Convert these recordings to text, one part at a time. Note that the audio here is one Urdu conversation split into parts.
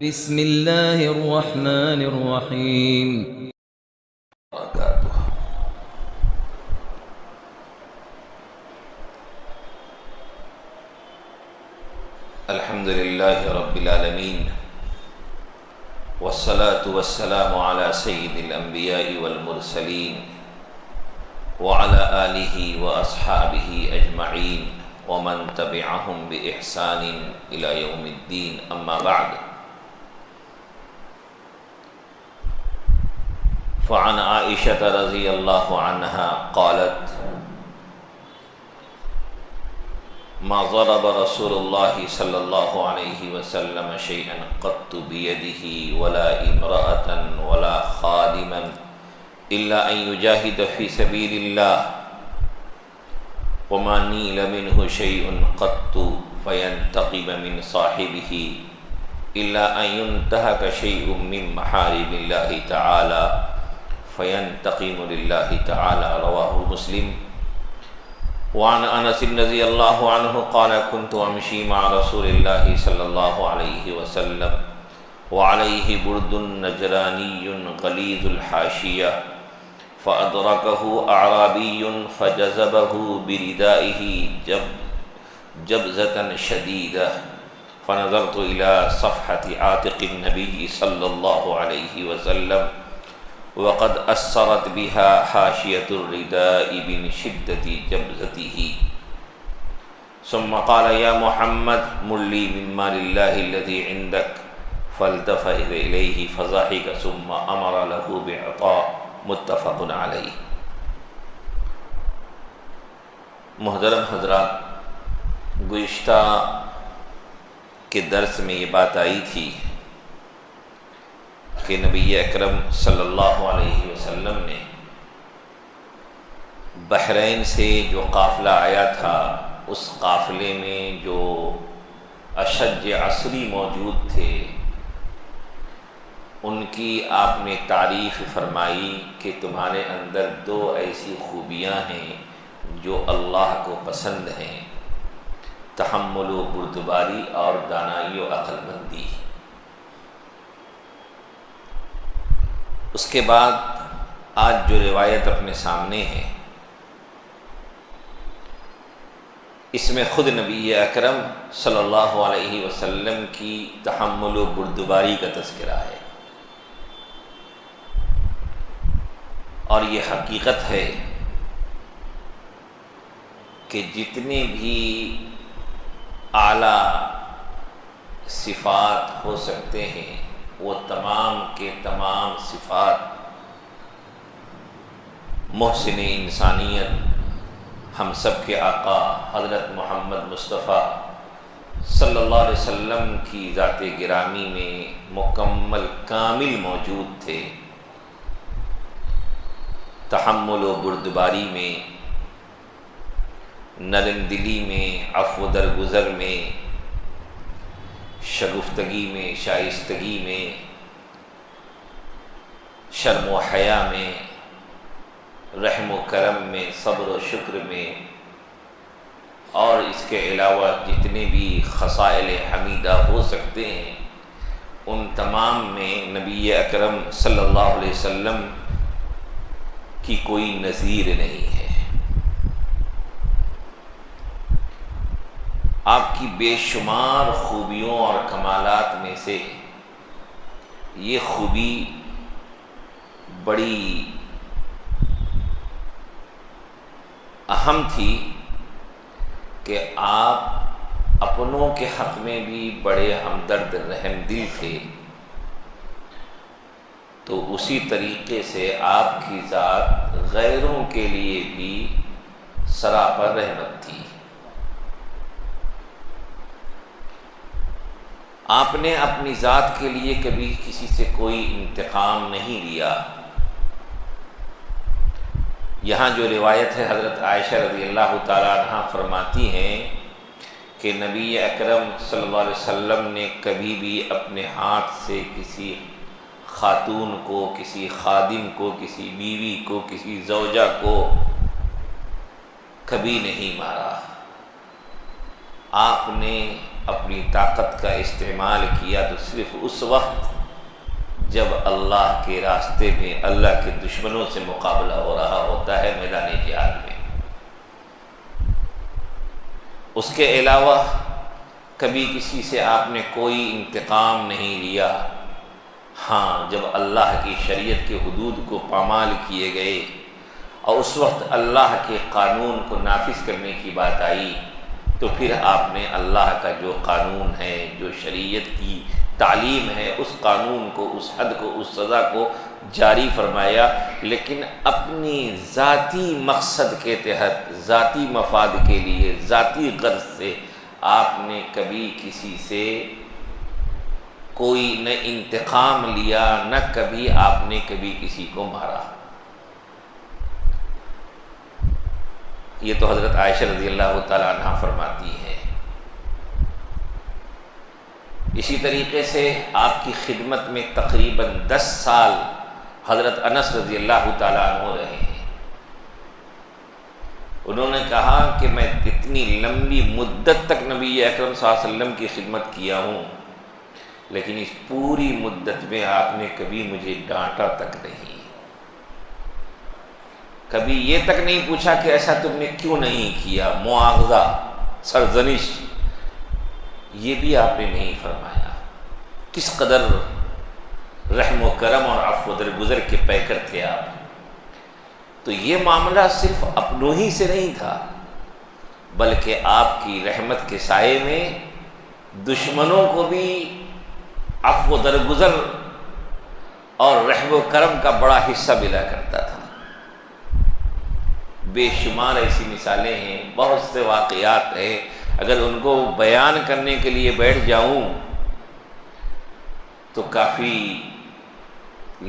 بسم الله الرحمن الرحيم. وبركاته. الحمد لله رب العالمين، والصلاة والسلام على سيد الأنبياء والمرسلين وعلى آله وأصحابه أجمعين ومن تبعهم بإحسان إلى يوم الدين. أما بعد، فعن عائشة رضي الله عنها قالت: ما ضرب رسول الله صلى الله عليه وسلم شيئا قط بيده ولا امرأة ولا خادما إلا أن يجاهد في سبيل الله، وما نيل منه شيء قط فينتقم من صاحبه إلا أن ينتهك شيء من محارم الله تعالى فينتقم لله تعالى. رواه مسلم. وعن انس رضي الله عنه قال: كنت امشي مع رسول الله صلى الله عليه وسلم وعليه برد نجراني غليظ الحاشية، فأدركه أعرابي فجذبه بردائه جبزة شديدة، فنظرت إلى صفحة عاتق النبي صلى الله عليه وسلم وقد أثرت بها حاشية الرداء من شدة جبزته، ثم قال: يا محمد مر لي من مال الله الذي عندك، فالتفت إليه فضحك ثم أمر له بإعطاء. متفق علیہ. محترم حضرات، گزشتہ کے درس میں یہ بات آئی تھی کہ نبی اکرم صلی اللہ علیہ وسلم نے بحرین سے جو قافلہ آیا تھا، اس قافلے میں جو اشج عصری موجود تھے، ان کی آپ نے تعریف فرمائی کہ تمہارے اندر دو ایسی خوبیاں ہیں جو اللہ کو پسند ہیں: تحمل و بردباری اور دانائی و عقل مندی. اس کے بعد آج جو روایت اپنے سامنے ہے، اس میں خود نبی اکرم صلی اللہ علیہ وسلم کی تحمل و بردباری کا تذکرہ ہے، اور یہ حقیقت ہے کہ جتنے بھی اعلیٰ صفات ہو سکتے ہیں، وہ تمام کے تمام صفات محسن انسانیت ہم سب کے آقا حضرت محمد مصطفیٰ صلی اللہ علیہ وسلم کی ذات گرامی میں مکمل کامل موجود تھے. تحمل و بردباری میں، نرم دلی میں، عفو درگزر میں، شگفتگی میں، شائستگی میں، شرم و حیا میں، رحم و کرم میں، صبر و شکر میں، اور اس کے علاوہ جتنے بھی خصائل حمیدہ ہو سکتے ہیں، ان تمام میں نبی اکرم صلی اللہ علیہ وسلم کی کوئی نظیر نہیں ہے. آپ کی بے شمار خوبیوں اور کمالات میں سے یہ خوبی بڑی اہم تھی کہ آپ اپنوں کے حق میں بھی بڑے ہمدرد رحم دل تھے، تو اسی طریقے سے آپ کی ذات غیروں کے لیے بھی سراپر رحمت تھی. آپ نے اپنی ذات کے لیے کبھی کسی سے کوئی انتقام نہیں لیا. یہاں جو روایت ہے، حضرت عائشہ رضی اللہ تعالیٰ عنہ فرماتی ہیں کہ نبی اکرم صلی اللہ علیہ وسلم نے کبھی بھی اپنے ہاتھ سے کسی خاتون کو، کسی خادم کو، کسی بیوی کو، کسی زوجہ کو کبھی نہیں مارا. آپ نے اپنی طاقت کا استعمال کیا تو صرف اس وقت جب اللہ کے راستے میں اللہ کے دشمنوں سے مقابلہ ہو رہا ہوتا ہے میدان جہاد میں۔ اس کے علاوہ کبھی کسی سے آپ نے کوئی انتقام نہیں لیا۔ ہاں، جب اللہ کی شریعت کے حدود کو پامال کیے گئے اور اس وقت اللہ کے قانون کو نافذ کرنے کی بات آئی تو پھر آپ نے اللہ کا جو قانون ہے، جو شریعت کی تعلیم ہے، اس قانون کو، اس حد کو، اس سزا کو جاری فرمایا، لیکن اپنی ذاتی مقصد کے تحت، ذاتی مفاد کے لیے، ذاتی غرض سے آپ نے کبھی کسی سے کوئی نہ انتقام لیا، نہ کبھی آپ نے کبھی کسی کو مارا۔ یہ تو حضرت عائشہ رضی اللہ تعالی عنہ فرماتی ہیں۔ اسی طریقے سے آپ کی خدمت میں تقریباً 10 سال حضرت انس رضی اللہ تعالی عنہ رہے ہیں۔ انہوں نے کہا کہ میں اتنی لمبی مدت تک نبی اکرم صلی اللہ علیہ وسلم کی خدمت کیا ہوں، لیکن اس پوری مدت میں آپ نے کبھی مجھے ڈانٹا تک نہیں، کبھی یہ تک نہیں پوچھا کہ ایسا تم نے کیوں نہیں کیا، مواخذہ، سرزنش، یہ بھی آپ نے نہیں فرمایا۔ کس قدر رحم و کرم اور عفو و درگزر کے پیکر تھے آپ۔ تو یہ معاملہ صرف اپنوں ہی سے نہیں تھا، بلکہ آپ کی رحمت کے سائے میں دشمنوں کو بھی عفو و درگزر اور رحم و کرم کا بڑا حصہ ملا کرتا تھا۔ بے شمار ایسی مثالیں ہیں، بہت سے واقعات ہیں، اگر ان کو بیان کرنے کے لیے بیٹھ جاؤں تو کافی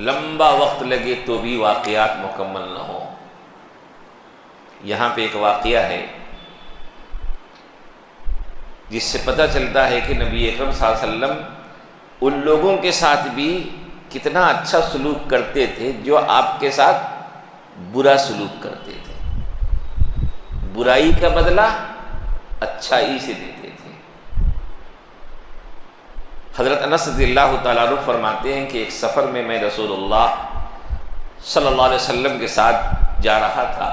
لمبا وقت لگے تو بھی واقعات مکمل نہ ہوں۔ یہاں پہ ایک واقعہ ہے جس سے پتہ چلتا ہے کہ نبی اکرم صلی اللہ علیہ وسلم ان لوگوں کے ساتھ بھی کتنا اچھا سلوک کرتے تھے جو آپ کے ساتھ برا سلوک کرتے تھے، برائی کا بدلہ اچھائی سے دیتے تھے۔ حضرت انس رضی اللہ تعالیٰ عنہ فرماتے ہیں کہ ایک سفر میں میں رسول اللہ صلی اللہ علیہ وسلم کے ساتھ جا رہا تھا۔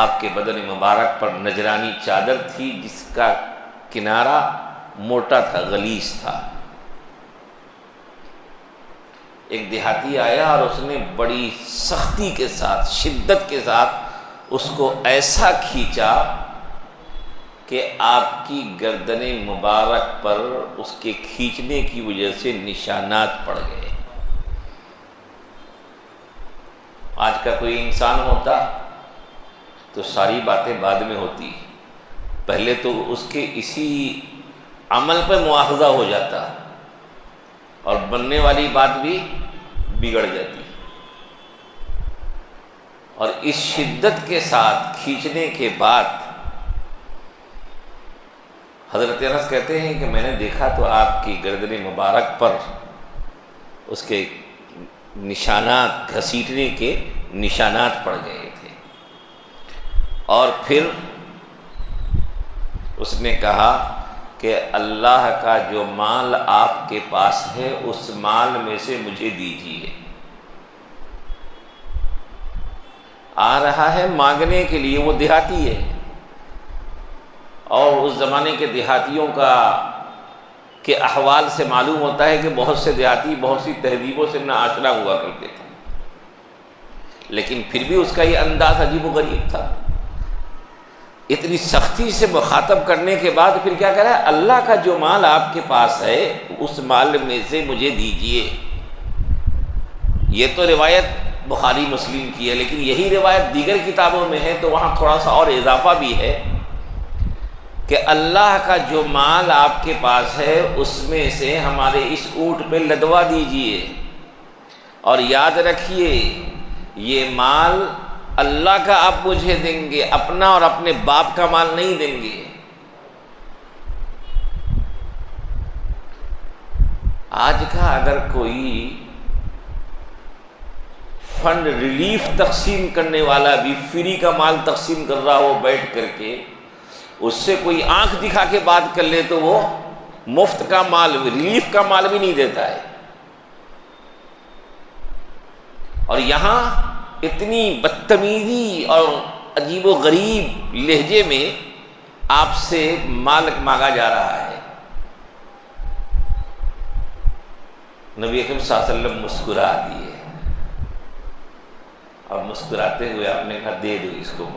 آپ کے بدن مبارک پر نجرانی چادر تھی جس کا کنارہ موٹا تھا، غلیظ تھا۔ ایک دیہاتی آیا اور اس نے بڑی سختی کے ساتھ، شدت کے ساتھ اس کو ایسا کھینچا کہ آپ کی گردن مبارک پر اس کے کھینچنے کی وجہ سے نشانات پڑ گئے۔ آج کا کوئی انسان ہوتا تو ساری باتیں بعد میں ہوتی، پہلے تو اس کے اسی عمل پہ مواخذہ ہو جاتا اور بننے والی بات بھی بگڑ جاتی۔ اور اس شدت کے ساتھ کھینچنے کے بعد حضرت انس کہتے ہیں کہ میں نے دیکھا تو آپ کی گردن مبارک پر اس کے نشانات، گھسیٹنے کے نشانات پڑ گئے تھے۔ اور پھر اس نے کہا کہ اللہ کا جو مال آپ کے پاس ہے اس مال میں سے مجھے دیجیے۔ آ رہا ہے مانگنے کے لیے، وہ دیہاتی ہے، اور اس زمانے کے دیہاتیوں کے احوال سے معلوم ہوتا ہے کہ بہت سے دیہاتی بہت سی تہذیبوں سے ناآشنا ہوا کرتے تھے، لیکن پھر بھی اس کا یہ انداز عجیب و غریب تھا۔ اتنی سختی سے مخاطب کرنے کے بعد پھر کیا کہہ رہا ہے، اللہ کا جو مال آپ کے پاس ہے اس مال میں سے مجھے دیجیے۔ یہ تو روایت بخاری مسلم کی ہے، لیکن یہی روایت دیگر کتابوں میں ہے تو وہاں تھوڑا سا اور اضافہ بھی ہے کہ اللہ کا جو مال آپ کے پاس ہے اس میں سے ہمارے اس اونٹ پہ لدوا دیجیے، اور یاد رکھیے یہ مال اللہ کا آپ مجھے دیں گے، اپنا اور اپنے باپ کا مال نہیں دیں گے۔ آج کا اگر کوئی فنڈ ریلیف تقسیم کرنے والا بھی فری کا مال تقسیم کر رہا ہو بیٹھ کر کے، اس سے کوئی آنکھ دکھا کے بات کر لے تو وہ مفت کا مال، ریلیف کا مال بھی نہیں دیتا ہے. اور یہاں اتنی بدتمیزی اور عجیب و غریب لہجے میں آپ سے مال مانگا جا رہا ہے. نبی اکرم صلی اللہ علیہ وسلم مسکرا دیے اور مسکراتے ہوئے آپ نے کہا دے دو اس کو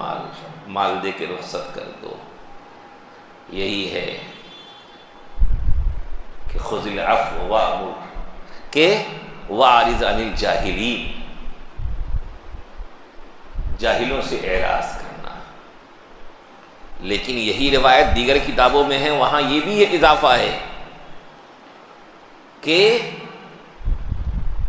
مال دے کے رخصت کر دو. یہی ہے کہ خذ العفو وامر کہ واعرض عن الجاہلین، جاہلوں سے اعراض کرنا. لیکن یہی روایت دیگر کتابوں میں ہے، وہاں یہ بھی ایک اضافہ ہے کہ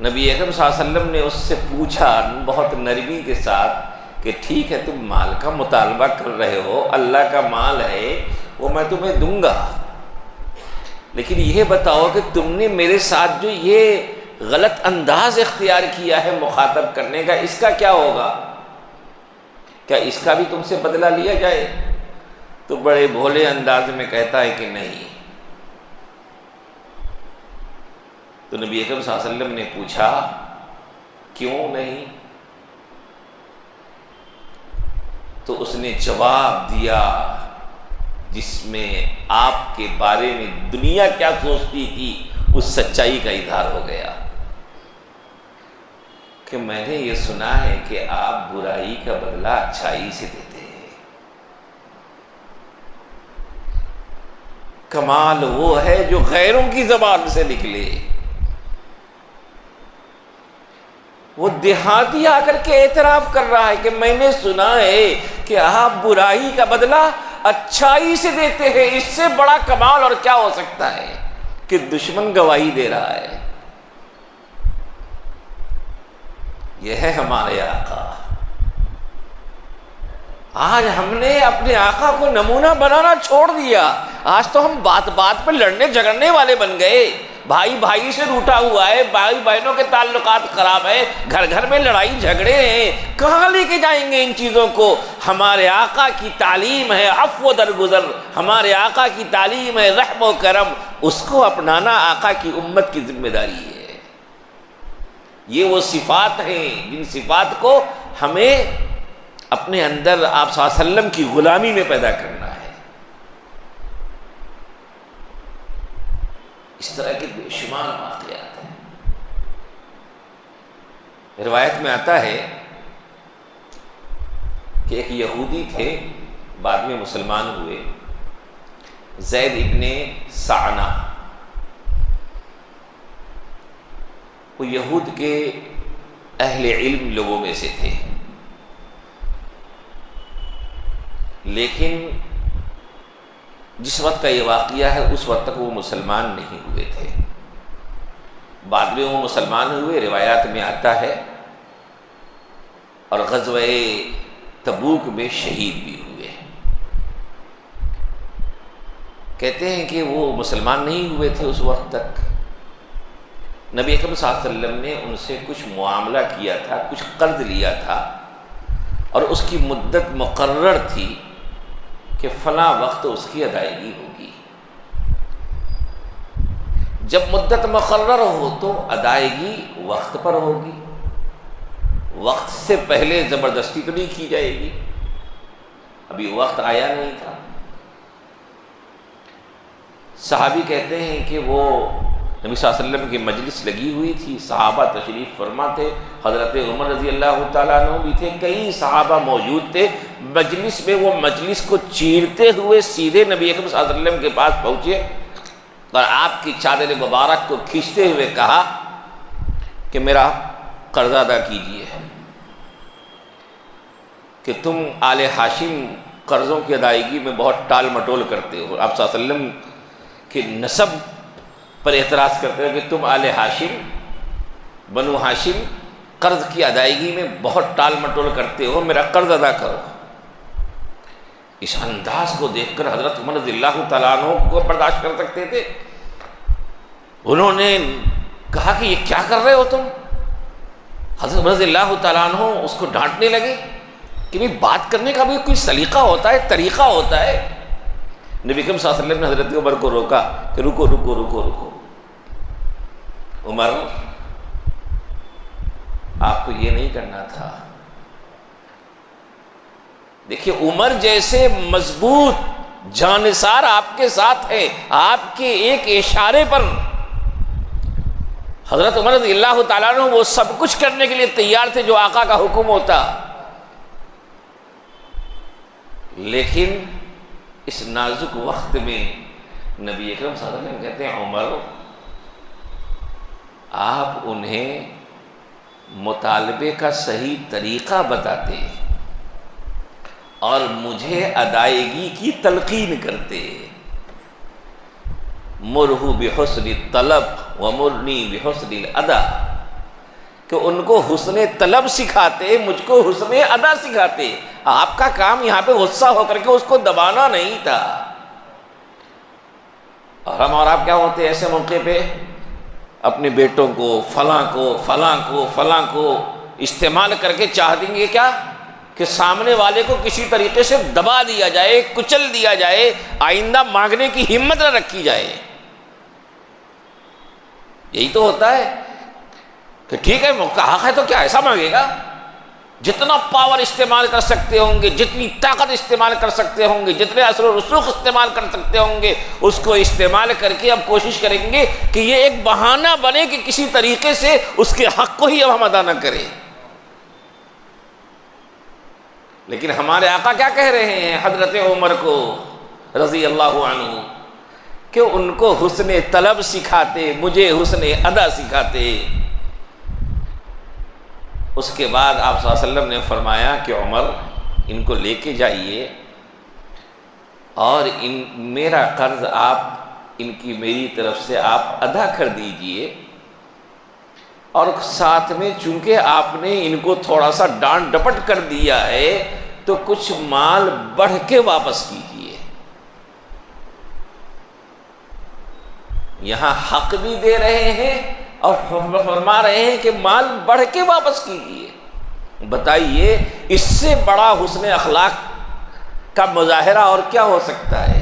نبی اکرم صلی اللہ علیہ وسلم نے اس سے پوچھا بہت نرمی کے ساتھ کہ ٹھیک ہے تم مال کا مطالبہ کر رہے ہو، اللہ کا مال ہے وہ میں تمہیں دوں گا، لیکن یہ بتاؤ کہ تم نے میرے ساتھ جو یہ غلط انداز اختیار کیا ہے مخاطب کرنے کا، اس کا کیا ہوگا؟ کیا اس کا بھی تم سے بدلہ لیا جائے؟ تو بڑے بھولے انداز میں کہتا ہے کہ نہیں. تو نبی اکرم صلی اللہ علیہ وسلم نے پوچھا کیوں نہیں؟ تو اس نے جواب دیا جس میں آپ کے بارے میں دنیا کیا سوچتی تھی اس سچائی کا اظہار ہو گیا کہ میں نے یہ سنا ہے کہ آپ برائی کا بدلہ اچھائی سے دیتے ہیں. کمال وہ ہے جو غیروں کی زبان سے نکلے. وہ دیہاتی آ کر کے اعتراف کر رہا ہے کہ میں نے سنا ہے کہ آپ برائی کا بدلہ اچھائی سے دیتے ہیں. اس سے بڑا کمال اور کیا ہو سکتا ہے کہ دشمن گواہی دے رہا ہے. یہ ہے ہمارے آقا. آج ہم نے اپنے آقا کو نمونہ بنانا چھوڑ دیا. آج تو ہم بات بات پہ لڑنے جھگڑنے والے بن گئے. بھائی بھائی سے روٹا ہوا ہے، بھائی بہنوں کے تعلقات خراب ہیں، گھر گھر میں لڑائی جھگڑے ہیں. کہاں لے کے جائیں گے ان چیزوں کو؟ ہمارے آقا کی تعلیم ہے عفو و درگزر، ہمارے آقا کی تعلیم ہے رحم و کرم. اس کو اپنانا آقا کی امت کی ذمہ داری ہے. یہ وہ صفات ہیں جن صفات کو ہمیں اپنے اندر آپ صلی اللہ علیہ وسلم کی غلامی میں پیدا کرنا ہے. اس طرح کے بے شمار واقعات ہیں. روایت میں آتا ہے کہ ایک یہودی تھے، بعد میں مسلمان ہوئے، زید ابن سعنہ. وہ یہود کے اہل علم لوگوں میں سے تھے، لیکن جس وقت کا یہ واقعہ ہے اس وقت تک وہ مسلمان نہیں ہوئے تھے. بعد میں وہ مسلمان ہوئے، روایات میں آتا ہے، اور غزوہ تبوک میں شہید بھی ہوئے. کہتے ہیں کہ وہ مسلمان نہیں ہوئے تھے اس وقت تک. نبی اکرم صلی اللہ علیہ وسلم نے ان سے کچھ معاملہ کیا تھا، کچھ قرض لیا تھا، اور اس کی مدت مقرر تھی کہ فلاں وقت اس کی ادائیگی ہوگی. جب مدت مقرر ہو تو ادائیگی وقت پر ہوگی، وقت سے پہلے زبردستی تو نہیں کی جائے گی. ابھی وقت آیا نہیں تھا. صحابی کہتے ہیں کہ وہ نبی صلی اللہ علیہ وسلم کی مجلس لگی ہوئی تھی، صحابہ تشریف فرما تھے، حضرت عمر رضی اللہ تعالیٰ عنہ بھی تھے، کئی صحابہ موجود تھے مجلس میں. وہ مجلس کو چیرتے ہوئے سیدھے نبی اکرم صلی اللہ علیہ وسلم کے پاس پہنچے اور آپ کی چادر مبارک کو کھینچتے ہوئے کہا کہ میرا قرض ادا کیجیے، کہ تم آل ہاشم قرضوں کی ادائیگی میں بہت ٹال مٹول کرتے ہو. آپ صلی اللہ علیہ وسلم کے نسب پر اعتراض کرتے ہو کہ تم آل ہاشم بنو ہاشم قرض کی ادائیگی میں بہت ٹال مٹول کرتے ہو، میرا قرض ادا کرو. اس انداز کو دیکھ کر حضرت عمر رضی اللہ تعالیٰ عنہ کو برداشت کر سکتے تھے. انہوں نے کہا کہ یہ کیا کر رہے ہو تم؟ حضرت عمر رضی اللہ تعالیٰ عنہ اس کو ڈانٹنے لگے کہ بات کرنے کا بھی کوئی سلیقہ ہوتا ہے، طریقہ ہوتا ہے. نبی کریم صلی اللہ علیہ وسلم نے حضرت عمر کو روکا کہ رکو رکو رکو رکو، عمر آپ کو یہ نہیں کرنا تھا۔ دیکھیے عمر جیسے مضبوط جانثار آپ کے ساتھ ہے، آپ کے ایک اشارے پر حضرت عمر رضی اللہ تعالیٰ عنہ وہ سب کچھ کرنے کے لیے تیار تھے جو آقا کا حکم ہوتا، لیکن اس نازک وقت میں نبی اکرم صلی اللہ علیہ وسلم کہتے ہیں عمر آپ انہیں مطالبے کا صحیح طریقہ بتاتے اور مجھے ادائیگی کی تلقین کرتے، مرہ بحسن الطلب ومرنی بحسن الادا، کہ ان کو حسن طلب سکھاتے، مجھ کو حسن ادا سکھاتے۔ آپ کا کام یہاں پہ غصہ ہو کر کے اس کو دبانا نہیں تھا۔ اور ہم اور آپ کیا ہوتے ہیں ایسے موقع پہ؟ اپنے بیٹوں کو فلاں کو فلاں کو فلاں کو استعمال کر کے چاہ دیں گے کیا کہ سامنے والے کو کسی طریقے سے دبا دیا جائے، کچل دیا جائے، آئندہ مانگنے کی ہمت نہ رکھی جائے۔ یہی تو ہوتا ہے کہ ٹھیک ہے موقع حق ہے تو کیا ایسا مانگے گا؟ جتنا پاور استعمال کر سکتے ہوں گے، جتنی طاقت استعمال کر سکتے ہوں گے، جتنے اثر و رسوخ استعمال کر سکتے ہوں گے، اس کو استعمال کر کے اب کوشش کریں گے کہ یہ ایک بہانہ بنے کہ کسی طریقے سے اس کے حق کو ہی اب ہم ادا نہ کریں۔ لیکن ہمارے آقا کیا کہہ رہے ہیں حضرت عمر کو رضی اللہ عنہ کہ ان کو حسن طلب سکھاتے، مجھے حسن ادا سکھاتے۔ اس کے بعد آپ صلی اللہ علیہ وسلم نے فرمایا کہ عمر ان کو لے کے جائیے اور میرا قرض آپ ان کی میری طرف سے آپ ادا کر دیجئے، اور ساتھ میں چونکہ آپ نے ان کو تھوڑا سا ڈانٹ ڈپٹ کر دیا ہے تو کچھ مال بڑھ کے واپس کیجئے۔ یہاں حق بھی دے رہے ہیں اور فرما رہے ہیں کہ مال بڑھ کے واپس کیجئے۔ بتائیے اس سے بڑا حسن اخلاق کا مظاہرہ اور کیا ہو سکتا ہے؟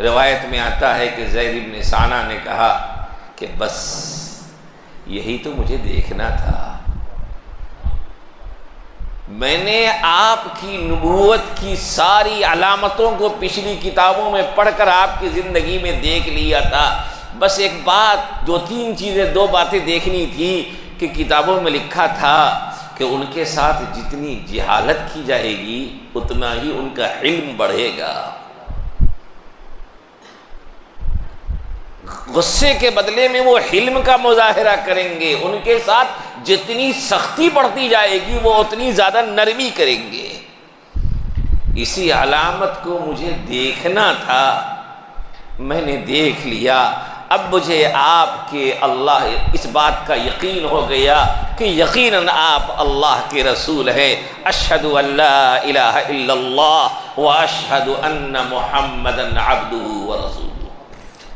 روایت میں آتا ہے کہ زید بن ثانہ نے کہا کہ بس یہی تو مجھے دیکھنا تھا، میں نے آپ کی نبوت کی ساری علامتوں کو پچھلی کتابوں میں پڑھ کر آپ کی زندگی میں دیکھ لیا تھا، بس ایک بات دو باتیں دیکھنی تھی کہ کتابوں میں لکھا تھا کہ ان کے ساتھ جتنی جہالت کی جائے گی اتنا ہی ان کا علم بڑھے گا، غصے کے بدلے میں وہ حلم کا مظاہرہ کریں گے، ان کے ساتھ جتنی سختی بڑھتی جائے گی وہ اتنی زیادہ نرمی کریں گے۔ اسی علامت کو مجھے دیکھنا تھا، میں نے دیکھ لیا۔ اب مجھے آپ کے اللہ اس بات کا یقین ہو گیا کہ یقیناً آپ اللہ کے رسول ہیں۔ اشہد ان لا الہ الا اللہ واشہد ان محمدًا عبدہ ورسولہ،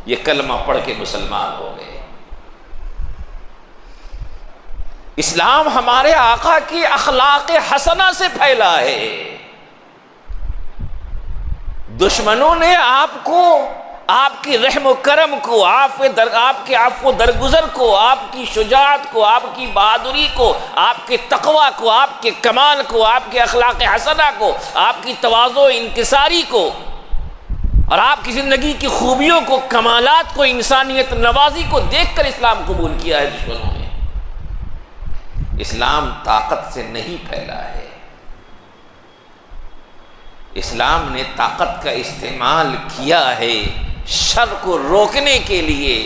یہ کلمہ پڑھ کے مسلمان ہو گئے۔ اسلام ہمارے آقا کی اخلاق حسنہ سے پھیلا ہے۔ دشمنوں نے آپ کو، آپ کی رحم و کرم کو، آپ کے عفو و درگزر کو، آپ کی شجاعت کو، آپ کی بہادری کو، آپ کے تقوی کو، آپ کے کمال کو، آپ کے اخلاق حسنہ کو، آپ کی تواضع و انکساری کو اور آپ کی زندگی کی خوبیوں کو، کمالات کو، انسانیت نوازی کو دیکھ کر اسلام قبول کیا ہے دشمنوں نے۔ اسلام طاقت سے نہیں پھیلا ہے، اسلام نے طاقت کا استعمال کیا ہے شر کو روکنے کے لیے،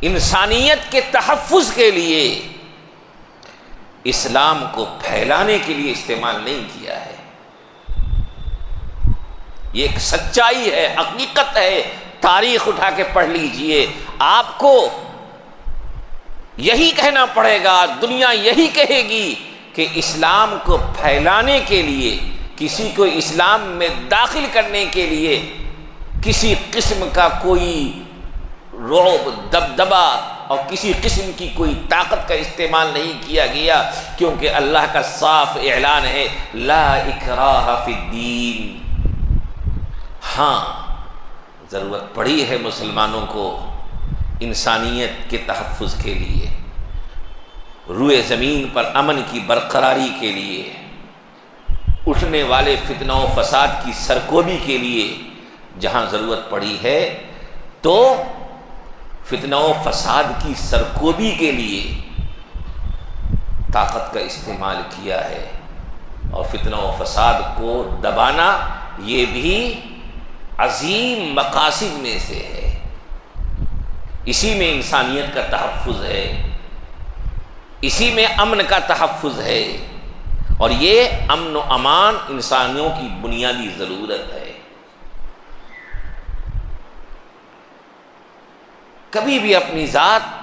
انسانیت کے تحفظ کے لیے، اسلام کو پھیلانے کے لیے استعمال نہیں کیا ہے۔ یہ ایک سچائی ہے، حقیقت ہے، تاریخ اٹھا کے پڑھ لیجئے، آپ کو یہی کہنا پڑے گا، دنیا یہی کہے گی کہ اسلام کو پھیلانے کے لیے، کسی کو اسلام میں داخل کرنے کے لیے کسی قسم کا کوئی رعب، دبدبا اور کسی قسم کی کوئی طاقت کا استعمال نہیں کیا گیا، کیونکہ اللہ کا صاف اعلان ہے لا اکراہ فی الدین، جہاں ضرورت پڑی ہے مسلمانوں کو انسانیت کے تحفظ کے لیے، روئے زمین پر امن کی برقراری کے لیے، اٹھنے والے فتنہ و فساد کی سرکوبی کے لیے جہاں ضرورت پڑی ہے، تو فتنہ و فساد کی سرکوبی کے لیے طاقت کا استعمال کیا ہے، اور فتنہ و فساد کو دبانا یہ بھی عظیم مقاصد میں سے ہے۔ اسی میں انسانیت کا تحفظ ہے، اسی میں امن کا تحفظ ہے، اور یہ امن و امان انسانیوں کی بنیادی ضرورت ہے۔ کبھی بھی اپنی ذات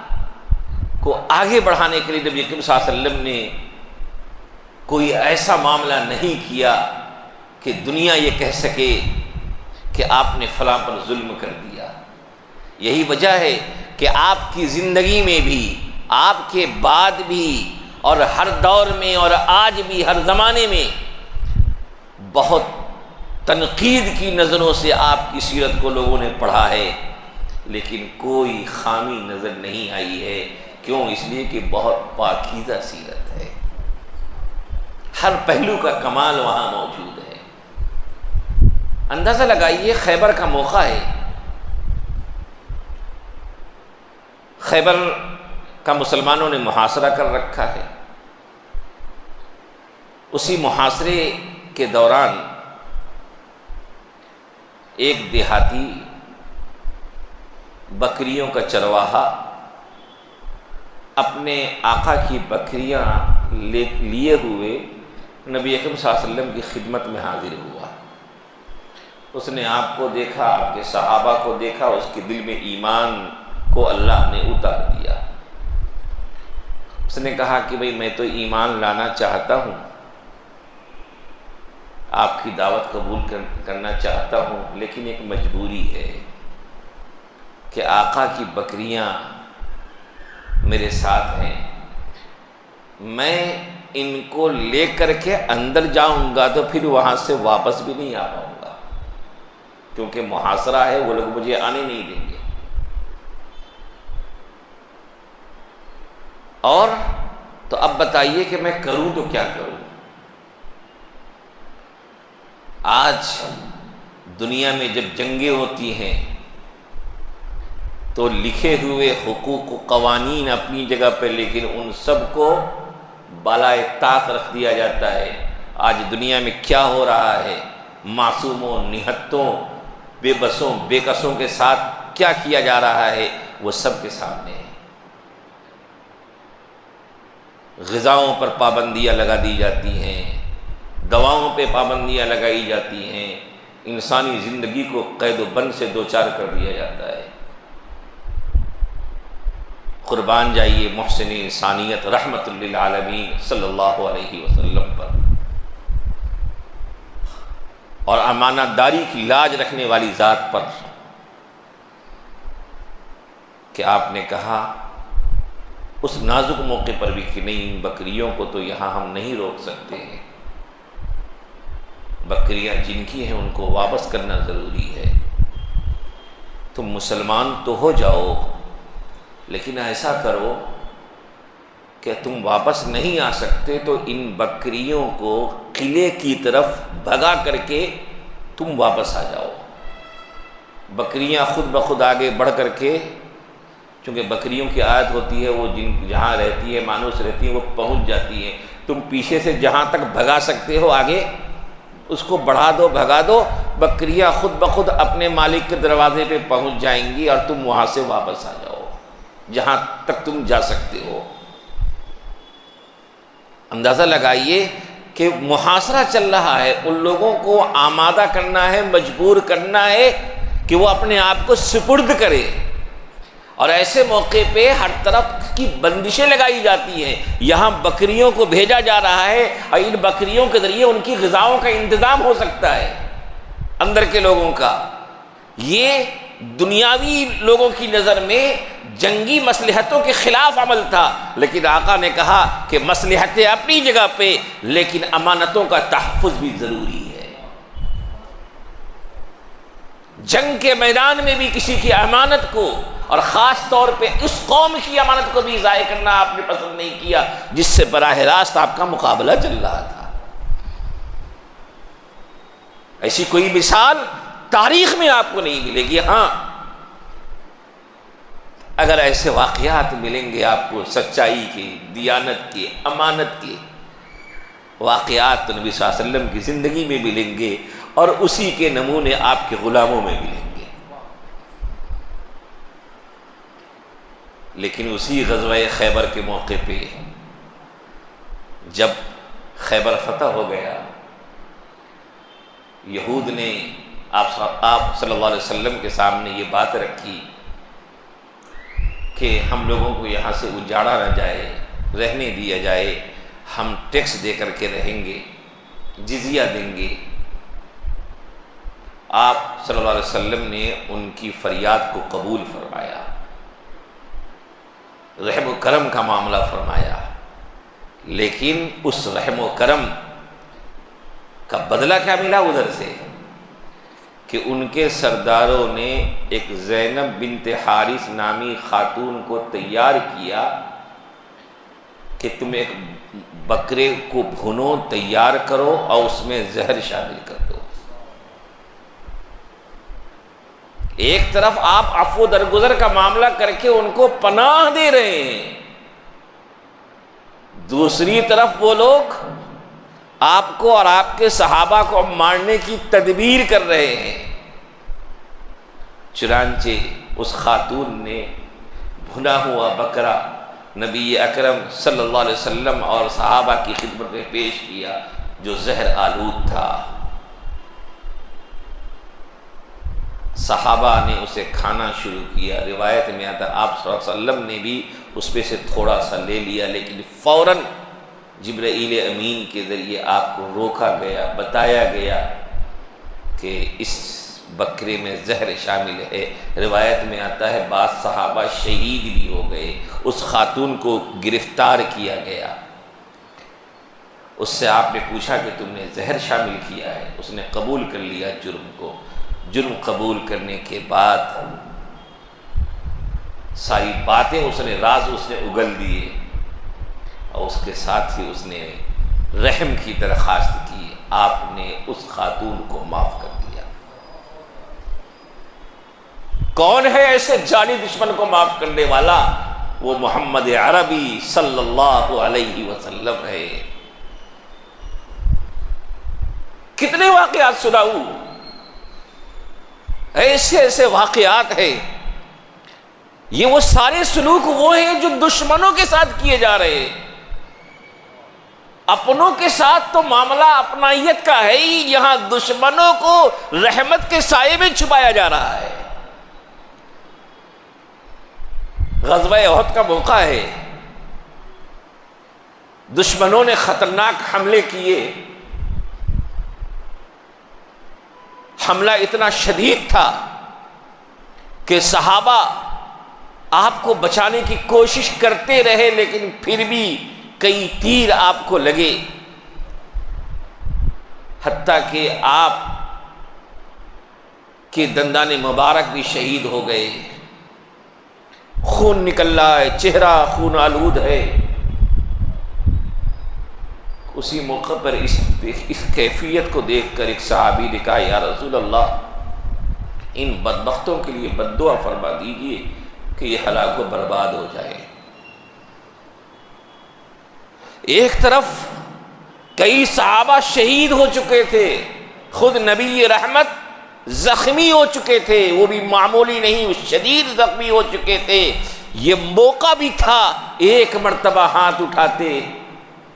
کو آگے بڑھانے کے لیے نبی اکرم صلی اللہ علیہ وسلم نے کوئی ایسا معاملہ نہیں کیا کہ دنیا یہ کہہ سکے کہ آپ نے فلاں پر ظلم کر دیا۔ یہی وجہ ہے کہ آپ کی زندگی میں بھی، آپ کے بعد بھی، اور ہر دور میں اور آج بھی ہر زمانے میں بہت تنقید کی نظروں سے آپ کی سیرت کو لوگوں نے پڑھا ہے، لیکن کوئی خامی نظر نہیں آئی ہے۔ کیوں؟ اس لیے کہ بہت پاکیزہ سیرت ہے، ہر پہلو کا کمال وہاں موجود ہے۔ اندازہ لگائیے، خیبر کا موقع ہے، خیبر کا مسلمانوں نے محاصرہ کر رکھا ہے۔ اسی محاصرے کے دوران ایک دیہاتی بکریوں کا چرواہا اپنے آقا کی بکریاں لیے ہوئے نبی اکرم صلی اللہ علیہ وسلم کی خدمت میں حاضر ہوا۔ اس نے آپ کو دیکھا، آپ کے صحابہ کو دیکھا، اس کے دل میں ایمان کو اللہ نے اتار دیا۔ اس نے کہا کہ بھئی میں تو ایمان لانا چاہتا ہوں، آپ کی دعوت قبول کرنا چاہتا ہوں، لیکن ایک مجبوری ہے کہ آقا کی بکریاں میرے ساتھ ہیں، میں ان کو لے کر کے اندر جاؤں گا تو پھر وہاں سے واپس بھی نہیں آ پاؤں گا، کیونکہ محاصرہ ہے، وہ لوگ مجھے آنے نہیں دیں گے۔ اور تو اب بتائیے کہ میں کروں تو کیا کروں؟ آج دنیا میں جب جنگیں ہوتی ہیں تو لکھے ہوئے حقوق و قوانین اپنی جگہ پہ، لیکن ان سب کو بالائے طاق رکھ دیا جاتا ہے۔ آج دنیا میں کیا ہو رہا ہے، معصوموں، نہتوں، بے بسوں، بے کسوں کے ساتھ کیا کیا جا رہا ہے، وہ سب کے سامنے ہے۔ غذاؤں پر پابندیاں لگا دی جاتی ہیں، دواؤں پہ پابندیاں لگائی جاتی ہیں، انسانی زندگی کو قید و بند سے دوچار کر دیا جاتا ہے۔ قربان جائیے محسن انسانیت رحمت للعالمین صلی اللہ علیہ وسلم پر، اور امانت داری کی لاج رکھنے والی ذات پر، کہ آپ نے کہا اس نازک موقع پر بھی کہ نہیں، ان بکریوں کو تو یہاں ہم نہیں روک سکتے ہیں، بکریاں جن کی ہیں ان کو واپس کرنا ضروری ہے، تم مسلمان تو ہو جاؤ، لیکن ایسا کرو کہ تم واپس نہیں آ سکتے تو ان بکریوں کو قلعے کی طرف بھگا کر کے تم واپس آ جاؤ۔ بکریاں خود بخود آگے بڑھ کر کے، چونکہ بکریوں کی عادت ہوتی ہے وہ جہاں رہتی ہے، مانوس رہتی ہے، وہ پہنچ جاتی ہیں، تم پیچھے سے جہاں تک بھگا سکتے ہو آگے اس کو بڑھا دو، بھگا دو، بکریاں خود بخود اپنے مالک کے دروازے پہ پہنچ جائیں گی، اور تم وہاں سے واپس آ جاؤ جہاں تک تم جا سکتے ہو۔ اندازہ لگائیے کہ محاصرہ چل رہا ہے، ان لوگوں کو آمادہ کرنا ہے، مجبور کرنا ہے کہ وہ اپنے آپ کو سپرد کرے، اور ایسے موقع پہ ہر طرف کی بندشیں لگائی جاتی ہیں۔ یہاں بکریوں کو بھیجا جا رہا ہے، اور ان بکریوں کے ذریعے ان کی غذاؤں کا انتظام ہو سکتا ہے اندر کے لوگوں کا۔ یہ دنیاوی لوگوں کی نظر میں جنگی مصلحتوں کے خلاف عمل تھا، لیکن آقا نے کہا کہ مصلحتیں اپنی جگہ پہ، لیکن امانتوں کا تحفظ بھی ضروری ہے۔ جنگ کے میدان میں بھی کسی کی امانت کو، اور خاص طور پہ اس قوم کی امانت کو بھی ضائع کرنا آپ نے پسند نہیں کیا جس سے براہ راست آپ کا مقابلہ چل رہا تھا۔ ایسی کوئی مثال تاریخ میں آپ کو نہیں ملے گی۔ ہاں، اگر ایسے واقعات ملیں گے آپ کو سچائی کے، دیانت کے، امانت کے واقعات، تو نبی صلی اللہ علیہ وسلم کی زندگی میں ملیں گے، اور اسی کے نمونے آپ کے غلاموں میں ملیں گے۔ لیکن اسی غزوہ خیبر کے موقع پہ جب خیبر فتح ہو گیا، یہود نے آپ صلی اللہ علیہ وسلم کے سامنے یہ بات رکھی کہ ہم لوگوں کو یہاں سے اجاڑا نہ جائے، رہنے دیا جائے، ہم ٹیکس دے کر کے رہیں گے، جزیہ دیں گے۔ آپ صلی اللہ علیہ وسلم نے ان کی فریاد کو قبول فرمایا، رحم و کرم کا معاملہ فرمایا، لیکن اس رحم و کرم کا بدلہ کیا ملا ادھر سے کہ ان کے سرداروں نے ایک زینب بنت حارث نامی خاتون کو تیار کیا کہ تم ایک بکرے کو بھونو، تیار کرو اور اس میں زہر شامل کر دو۔ ایک طرف آپ عفو درگزر کا معاملہ کر کے ان کو پناہ دے رہے ہیں، دوسری طرف وہ لوگ آپ کو اور آپ کے صحابہ کو مارنے کی تدبیر کر رہے ہیں۔ چنانچہ اس خاتون نے بھنا ہوا بکرا نبی اکرم صلی اللہ علیہ وسلم اور صحابہ کی خدمت میں پیش کیا جو زہر آلود تھا۔ صحابہ نے اسے کھانا شروع کیا، روایت میں آتا آپ صلی اللہ علیہ وسلم نے بھی اس میں سے تھوڑا سا لے لیا، لیکن فوراً جبرائیل امین کے ذریعے آپ کو روکا گیا، بتایا گیا کہ اس بکرے میں زہر شامل ہے۔ روایت میں آتا ہے بعض صحابہ شہید بھی ہو گئے، اس خاتون کو گرفتار کیا گیا۔ اس سے آپ نے پوچھا کہ تم نے زہر شامل کیا ہے، اس نے قبول کر لیا جرم کو۔ جرم قبول کرنے کے بعد ساری باتیں اس نے راز اگل دیے، اور اس کے ساتھ ہی اس نے رحم کی درخواست کی، آپ نے اس خاتون کو معاف کر دیا۔ کون ہے ایسے جانی دشمن کو معاف کرنے والا؟ وہ محمد عربی صلی اللہ علیہ وسلم ہے۔ کتنے واقعات سناؤں، ایسے ایسے واقعات ہیں۔ یہ وہ سارے سلوک وہ ہیں جو دشمنوں کے ساتھ کیے جا رہے ہیں۔ اپنوں کے ساتھ تو معاملہ اپنائیت کا ہے ہی، یہاں دشمنوں کو رحمت کے سائے میں چھپایا جا رہا ہے۔ غزوہ احد کا موقع ہے، دشمنوں نے خطرناک حملے کیے، حملہ اتنا شدید تھا کہ صحابہ آپ کو بچانے کی کوشش کرتے رہے، لیکن پھر بھی کئی تیر آپ کو لگے، حتیٰ کہ آپ کے دندان مبارک بھی شہید ہو گئے، خون نکل رہا ہے، چہرہ خون آلود ہے۔ اسی موقع پر اس کیفیت کو دیکھ کر ایک صحابی نے کہا یا رسول اللہ، ان بدبختوں کے لیے بد دعا فرما دیجیے کہ یہ ہلاک و برباد ہو جائے۔ ایک طرف کئی صحابہ شہید ہو چکے تھے، خود نبی رحمت زخمی ہو چکے تھے، وہ بھی معمولی نہیں، شدید زخمی ہو چکے تھے۔ یہ موقع بھی تھا، ایک مرتبہ ہاتھ اٹھاتے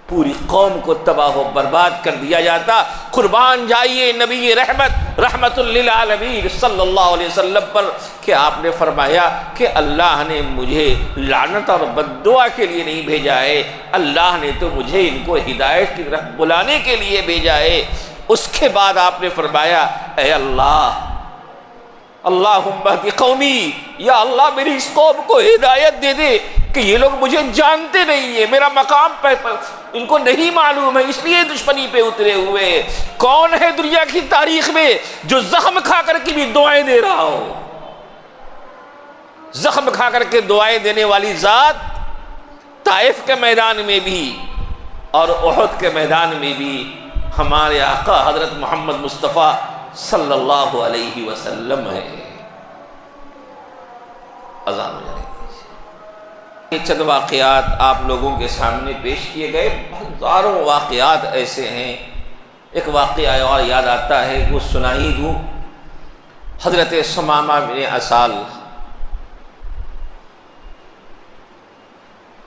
پوری قوم کو تباہ و برباد کر دیا جاتا۔ قربان جائیے نبی رحمت رحمت للعالمین صلی اللہ علیہ وسلم پر کہ آپ نے فرمایا کہ اللہ نے مجھے لعنت اور بد دعا کے لیے نہیں بھیجا ہے، اللہ نے تو مجھے ان کو ہدایت کی طرف بلانے کے لیے بھیجا ہے۔ اس کے بعد آپ نے فرمایا اے اللہ، اللہم اہد قومی، یا اللہ میری اس قوم کو ہدایت دے دے کہ یہ لوگ مجھے جانتے نہیں ہیں، میرا مقام ان کو نہیں معلوم ہے، اس لیے دشمنی پہ اترے ہوئے۔ کون ہے دنیا کی تاریخ میں جو زخم کھا کر کے بھی دعائیں دے رہا ہو؟ زخم کھا کر کے دعائیں دینے والی ذات طائف کے میدان میں بھی اور احد کے میدان میں بھی ہمارے آقا حضرت محمد مصطفیٰ صلی اللہ علیہ وسلم ہے۔ اذان ہو جائے۔ یہ چند واقعات آپ لوگوں کے سامنے پیش کیے گئے، ہزاروں واقعات ایسے ہیں۔ ایک واقعہ اور یاد آتا ہے، وہ سنائی دوں۔ حضرت ثمامہ بن اسال،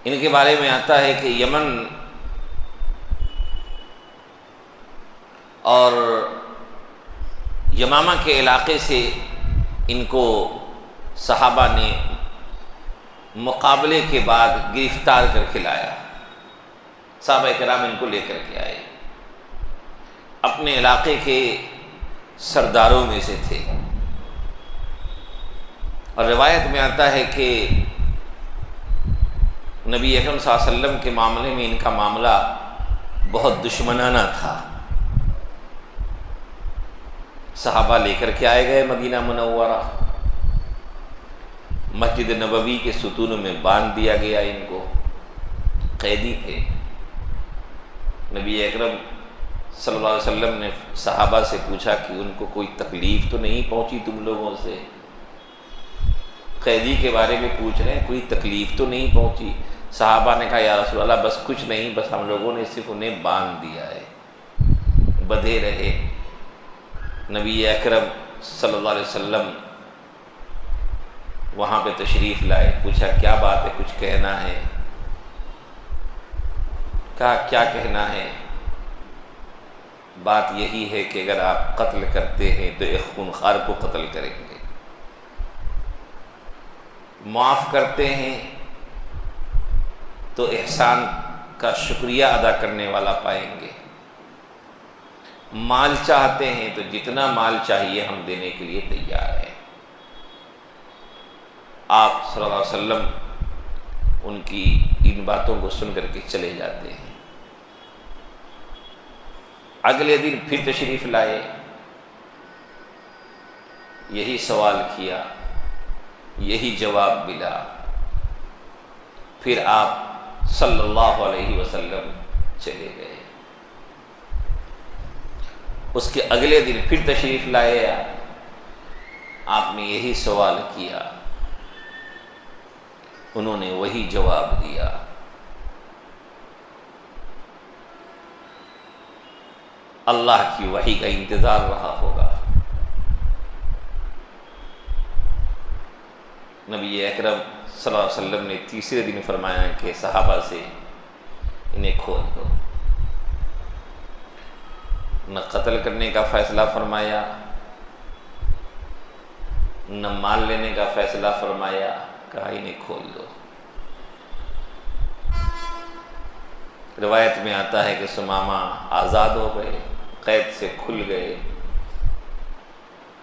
ان کے بارے میں آتا ہے کہ یمن اور یمامہ کے علاقے سے ان کو صحابہ نے مقابلے کے بعد گرفتار کر کے لایا۔ صحابہ کرام ان کو لے کر کے آئے، اپنے علاقے کے سرداروں میں سے تھے، اور روایت میں آتا ہے کہ نبی اکرم صلی اللہ علیہ وسلم کے معاملے میں ان کا معاملہ بہت دشمنانہ تھا۔ صحابہ لے کر کے آئے گئے مدینہ منورہ، مسجد نبوی کے ستونوں میں باندھ دیا گیا، ان کو قیدی تھے۔ نبی اکرم صلی اللہ علیہ وسلم نے صحابہ سے پوچھا کہ ان کو کوئی تکلیف تو نہیں پہنچی تم لوگوں سے؟ قیدی کے بارے میں پوچھ رہے ہیں، کوئی تکلیف تو نہیں پہنچی؟ صحابہ نے کہا یا رسول اللہ بس کچھ نہیں، بس ہم لوگوں نے صرف انہیں باندھ دیا ہے، بدھے رہے۔ نبی اکرم صلی اللہ علیہ وسلم وہاں پہ تشریف لائے، پوچھا کیا بات ہے، کچھ کہنا ہے؟ کہا کیا کہنا ہے؟ بات یہی ہے کہ اگر آپ قتل کرتے ہیں تو ایک خونخوار کو قتل کریں گے، معاف کرتے ہیں تو احسان کا شکریہ ادا کرنے والا پائیں گے، مال چاہتے ہیں تو جتنا مال چاہیے ہم دینے کے لیے تیار ہیں۔ آپ صلی اللہ علیہ وسلم ان کی ان باتوں کو سن کر کے چلے جاتے ہیں۔ اگلے دن پھر تشریف لائے، یہی سوال کیا، یہی جواب ملا۔ پھر آپ صلی اللہ علیہ وسلم چلے گئے۔ اس کے اگلے دن پھر تشریف لائے، آپ نے یہی سوال کیا، انہوں نے وہی جواب دیا۔ اللہ کی وحی کا انتظار رہا ہوگا۔ نبی اکرم صلی اللہ علیہ وسلم نے تیسرے دن فرمایا کہ صحابہ سے انہیں کھول دو۔ نہ قتل کرنے کا فیصلہ فرمایا، نہ مال لینے کا فیصلہ فرمایا، کہا انہیں کھول دو۔ روایت میں آتا ہے کہ ثمامہ آزاد ہو گئے، قید سے کھل گئے،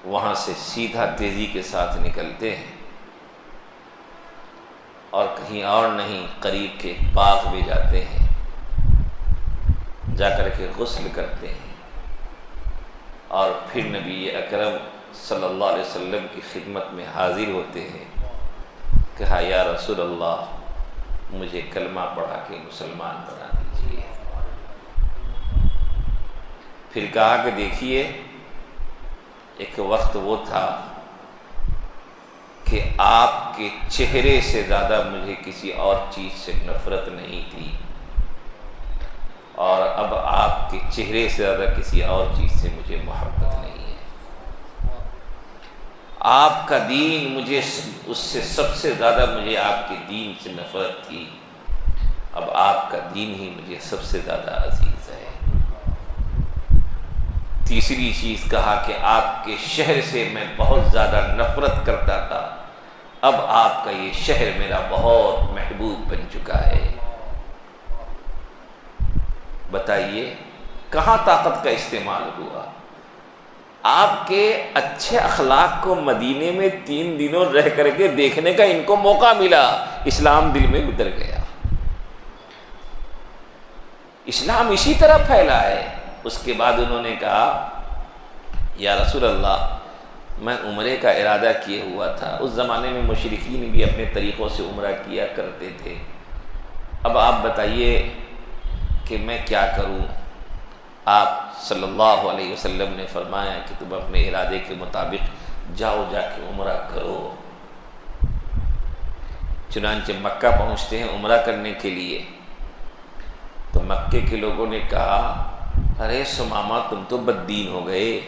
وہاں سے سیدھا تیزی کے ساتھ نکلتے ہیں اور کہیں اور نہیں، قریب کے باغ میں جاتے ہیں، جا کر کے غسل کرتے ہیں، اور پھر نبی اکرم صلی اللہ علیہ وسلم کی خدمت میں حاضر ہوتے ہیں۔ کہا یا رسول اللہ مجھے کلمہ پڑھا کے مسلمان بنا دیجیے۔ پھر کہا کہ دیکھیے ایک وقت وہ تھا کہ آپ کے چہرے سے زیادہ مجھے کسی اور چیز سے نفرت نہیں تھی، اور اب آپ کے چہرے سے زیادہ کسی اور چیز سے مجھے محبت نہیں ہے۔ آپ کا دین مجھے اس سے سب سے زیادہ مجھے آپ کے دین سے نفرت تھی، اب آپ کا دین ہی مجھے سب سے زیادہ عزیز ہے۔ تیسری چیز کہا کہ آپ کے شہر سے میں بہت زیادہ نفرت کرتا تھا، اب آپ کا یہ شہر میرا بہت محبوب بن چکا ہے۔ بتائیے کہاں طاقت کا استعمال ہوا؟ آپ کے اچھے اخلاق کو مدینے میں 3 دنوں رہ کر کے دیکھنے کا ان کو موقع ملا، اسلام دل میں اتر گیا۔ اسلام اسی طرح پھیلا ہے۔ اس کے بعد انہوں نے کہا یا رسول اللہ میں عمرے کا ارادہ کیے ہوا تھا، اس زمانے میں مشرکین بھی اپنے طریقوں سے عمرہ کیا کرتے تھے، اب آپ بتائیے کہ میں کیا کروں؟ آپ صلی اللہ علیہ وسلم نے فرمایا کہ تم اپنے ارادے کے مطابق جاؤ، جا کے عمرہ کرو۔ چنانچہ مکہ پہنچتے ہیں عمرہ کرنے کے لیے، تو مکے کے لوگوں نے کہا ارے سمامہ تم تو بددین ہو گئے۔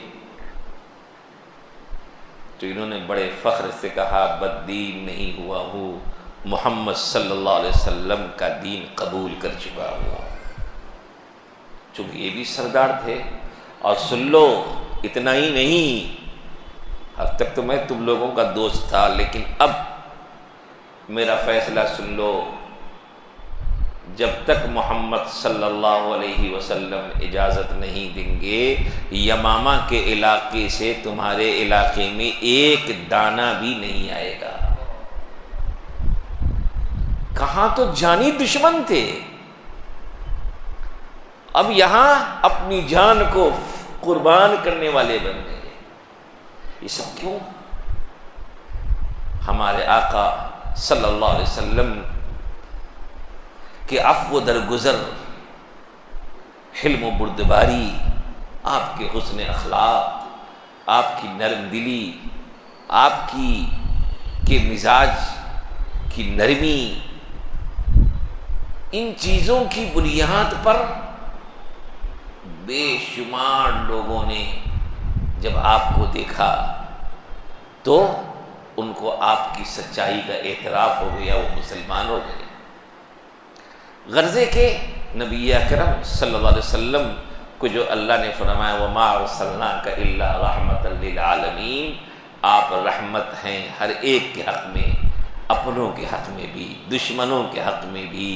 تو انہوں نے بڑے فخر سے کہا بددین نہیں ہوا ہوں، محمد صلی اللہ علیہ وسلم کا دین قبول کر چکا ہوں۔ چونکہ یہ بھی سردار تھے، اور سن لو اتنا ہی نہیں، اب تک تو میں تم لوگوں کا دوست تھا، لیکن اب میرا فیصلہ سن لو، جب تک محمد صلی اللہ علیہ وسلم اجازت نہیں دیں گے یمامہ کے علاقے سے تمہارے علاقے میں ایک دانہ بھی نہیں آئے گا۔ کہاں تو جانی دشمن تھے، اب یہاں اپنی جان کو قربان کرنے والے بن گئے۔ یہ سب کیوں؟ ہمارے آقا صلی اللہ علیہ وسلم کہ عفو درگزر، حلم و بردباری، آپ کے حسن اخلاق، آپ کی نرم دلی، آپ کے مزاج کی نرمی، ان چیزوں کی بنیاد پر بے شمار لوگوں نے جب آپ کو دیکھا تو ان کو آپ کی سچائی کا اعتراف ہو گیا، وہ مسلمان ہو گئے۔ غرضے کے نبی اکرم صلی اللہ علیہ وسلم کو جو اللہ نے فرمایا وَمَا أَرْسَلْنَاكَ إِلَّا رَحْمَةً لِلْعَالَمِينَ، آپ رحمت ہیں ہر ایک کے حق میں، اپنوں کے حق میں بھی، دشمنوں کے حق میں بھی،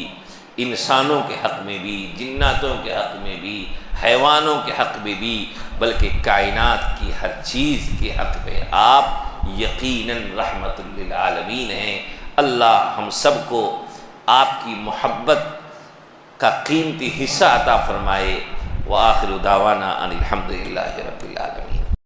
انسانوں کے حق میں بھی، جناتوں کے حق میں بھی، حیوانوں کے حق میں بھی، بلکہ کائنات کی ہر چیز کے حق میں آپ یقیناً رحمت للعالمین ہیں۔ اللہ ہم سب کو آپ کی محبت کا قیمتی حصہ عطا فرمائے۔ وآخر دعوانا ان الحمد للہ رب العالمین۔